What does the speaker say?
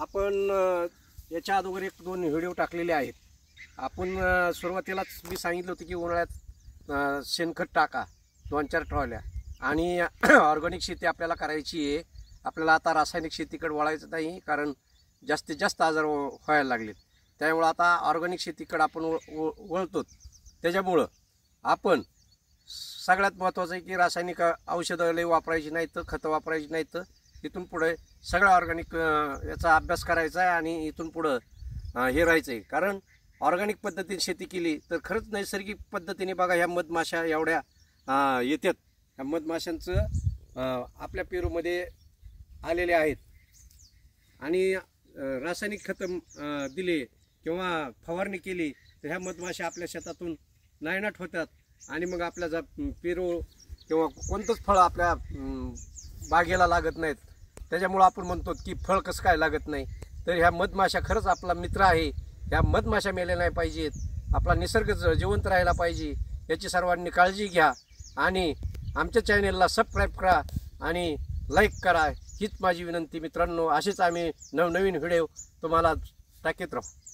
आपण याच्या अगोदर एक दोन व्हिडिओ टाकलेले आहेत। आपण सुरुवातीलाच मी सांगितलं होतं की उन्हाळ्यात शेणखत टाका 2-4 ट्रॉल्या आणि ऑर्गॅनिक शेती आपल्याला करायची आहे। आपल्याला आता रासायनिक शेतीकडे वळायचं नाही, कारण जास्तीत जास्त आजार व्हायला लागलेत। त्यामुळे आता ऑर्गॅनिक शेतीकडे आपण वळतो। त्याच्यामुळं आपण सगळ्यात महत्त्वाचं आहे की रासायनिक औषधं लई वापरायची नाहीत, खतं वापरायची नाहीत। इथून पुढे सगळं ऑर्गॅनिक याचा अभ्यास करायचा आहे आणि इथून पुढं हे राहायचं आहे। कारण ऑर्गॅनिक पद्धतीने शेती केली तर खरंच नैसर्गिक पद्धतीने बघा ह्या मधमाशा एवढ्या येतात। ह्या मधमाशांचं आपल्या पेरूमध्ये आलेले आहेत आणि रासायनिक खतं दिले किंवा फवारणी केली तर ह्या मधमाशा आपल्या शेतातून नायनाट होतात आणि मग आपल्या पेरू किंवा कोणतंच फळ आपल्या बागेला लागत नाहीत। त्याच्यामुळे आपण म्हणतो की फळ कसं काय लागत नाही, तर ह्या मधमाशा खरंच आपला मित्र आहे। ह्या मधमाशा मेल्या नाही पाहिजेत, आपला निसर्ग जिवंत राहायला पाहिजे, याची सर्वांनी काळजी घ्या आणि आमच्या चॅनेलला सबस्क्राईब करा आणि लाईक करा, हीच माझी विनंती मित्रांनो। असेच आम्ही नवनवीन व्हिडिओ तुम्हाला टाकत राहू।